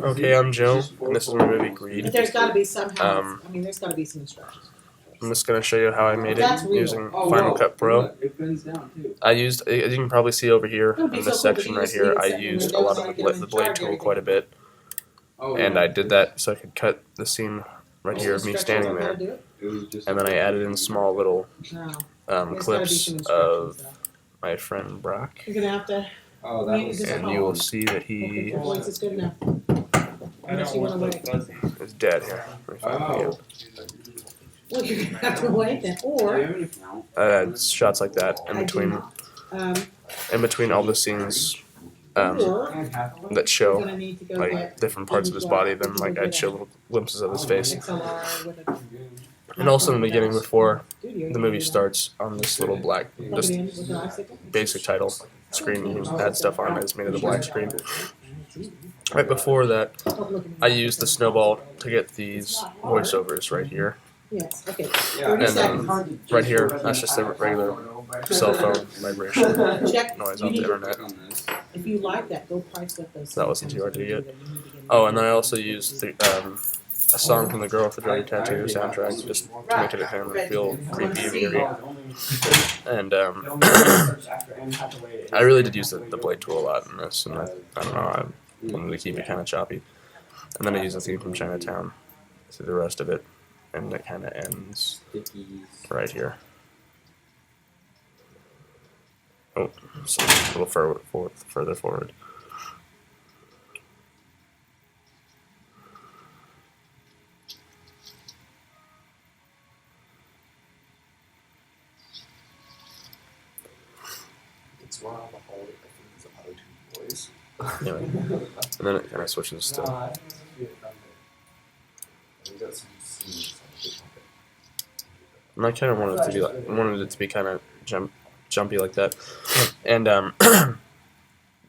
Okay, I'm Joe, and this is my movie Greed. But there's got to be somehow. Um, I mean, there's got to be some instructions. I'm just gonna show you how I made That's it real. using Final Cut Pro. It bends down too. I used, as you can probably see over here It would be in so this cool, but section you right just here, leave it I sitting in used a windows lot so of I can the blade charge tool everything. quite a bit, Oh, and yeah. I did that so I could cut the scene right here of me Instructions standing on how there, to do it? It was just and then I added in small little No. There's gotta be clips some instructions, of though. my friend Brock, You're gonna have to. Oh, that was. and you will see that Hope he your voice is good enough. I Unless don't you want want to the wait. fuzzy. is dead here. Let me find the Oh. Well, you're gonna have to wait then, Do you or have any count? I had shots like that I do not. in between all the scenes Or that you're show gonna need to go like get different parts of his body. Then like I'd show little glimpses of his face, XLR with a. and also in the beginning before Studio, you the movie can do that. starts on this little black, Plug it this in with an icicle. basic title screen. You can add stuff on as made of the black screen. Right before that, Don't look at me. I used the snowball to get these voiceovers right here, Yes, okay. Yeah. 30 and then seconds. right here, that's just a regular cell phone vibration Check. noise You off need the to- internet. On this. If you like that, go price what those. That wasn't too hard to get. You need to get Oh, and then I also used a song from the Girl with the Dragon Tattoo soundtrack just to make it kind of feel creepy and eerie. And I really did use the blade tool a lot in this, and I don't know, I wanted to keep it kind of choppy. And then I used the theme from Chinatown through the rest of it, and it kind of ends Stickies. right here. Oh, so a little further forward. It's wrong on the whole. I think it's auto-tune voice. Anyway, and then it kind of switches to. I think that's some scenes on the topic. And I kind of wanted it to be like, wanted it to be kind of jumpy like that. And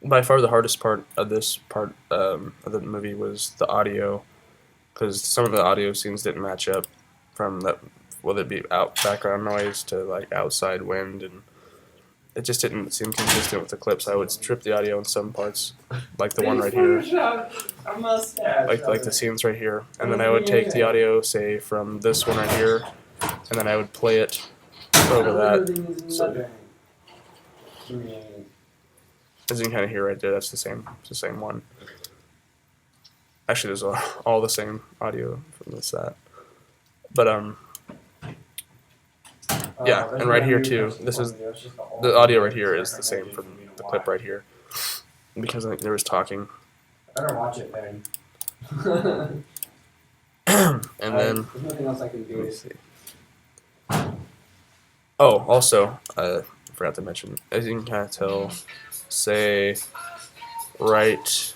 by far the hardest part of this part of the movie was the audio, because some of the audio scenes didn't match up from that, whether it be background noise to like outside wind, and it just didn't seem consistent with the clips. I would strip the audio in some parts, like the one right here, like the scenes right here, and then I would take the audio, say from this one right here, and then I would play it over that. So, as you can kind of hear right there, that's the same. It's the same one. Actually, there's all the same audio from that. But yeah, and right here too. This is the audio right here is the same from the clip right here, because I think there was talking. Better watch it then. And then There's nothing else I can let do. me see. Oh, also, I forgot to mention, as you can kind of tell, say right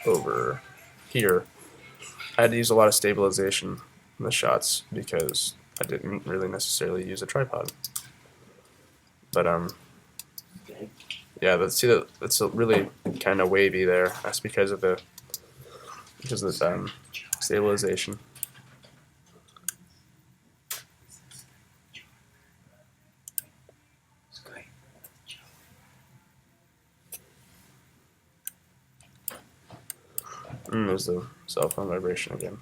over here, I had to use a lot of stabilization in the shots because I didn't really necessarily use a tripod. But yeah, but see that it's really kind of wavy there. That's because of the stabilization. There's the cell phone vibration again.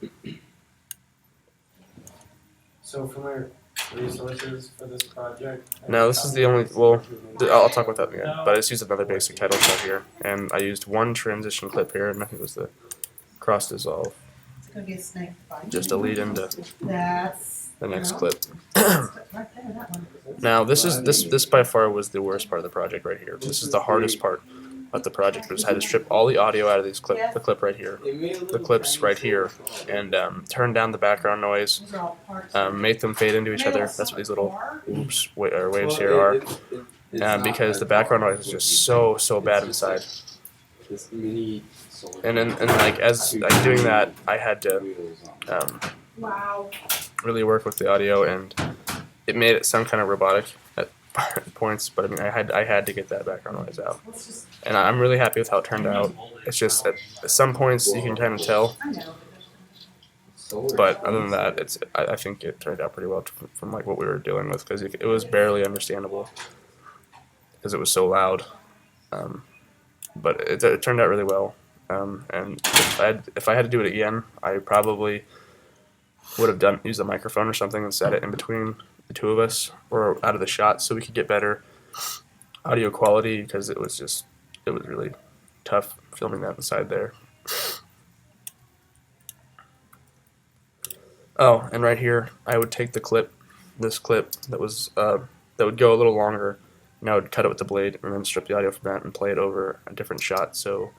So for my resources for this project. Now this is the only, well, I'll talk about that again, but I just used another basic title shot here, and I used one transition clip here, and I think it was the cross dissolve, It's gonna be a snake bite. just to lead into That's. the next no. clip. Right there, that one. Now this by far was the worst part of the project right here. This is the hardest part of the project. We just had to strip all the audio out of these the clip right here, the clips right here, and turn down the background noise, Those are all parts. make them fade into each other. That's what these little waves here are, because the background noise is just so bad inside. This mini And like as like doing that, I had to Wow. really work with the audio, and it made it sound kind of robotic at points. But I mean, I had to get that background noise out, Let's just. and I'm really happy with how it turned out. It's just at some points you can kind of tell, I know. but other than that, I think it turned out pretty well from like what we were dealing with, because it was barely understandable because it was so loud. But it turned out really well, And if I had to do it again, I probably would have used a microphone or something and set it in between the two of us or out of the shot so we could get better audio quality, because it was really tough filming that inside there. Oh, and right here, I would take this clip that would go a little longer, and I would cut it with the blade and then strip the audio from that and play it over a different shot. So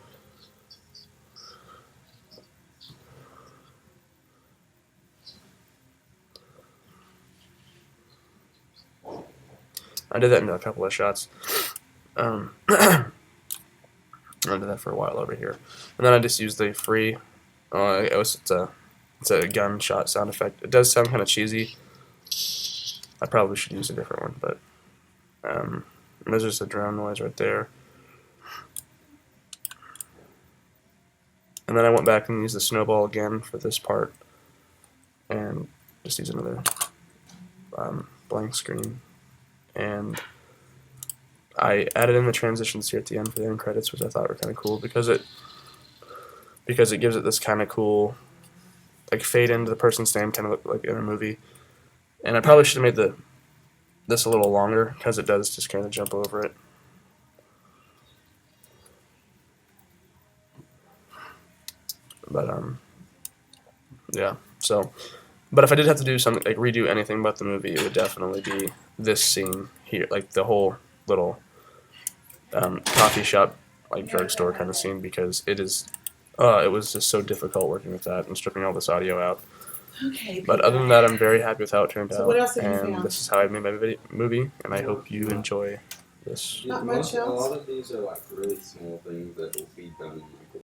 I did that in a couple of shots. I did that for a while over here, and then I just used the free. It's a gunshot sound effect. It does sound kind of cheesy. I probably should use a different one, but there's just a drone noise right there. And then I went back and used the snowball again for this part, and just use another blank screen. And I added in the transitions here at the end for the end credits, which I thought were kind of cool because it gives it this kind of cool, like, fade into the person's name, kind of like in a movie. And I probably should have made this a little longer because it does just kind of jump over it. But yeah. So, but if I did have to do something like redo anything about the movie, it would definitely be this scene here, like the whole little coffee shop, like drugstore kind of scene, because it was just so difficult working with that and stripping all this audio out. Okay. But other than that, I'm very happy with how it turned So out. what else have you And found? this is how I made my movie, and I hope you enjoy this. Not much A else? lot of these are like really small things that will be done in like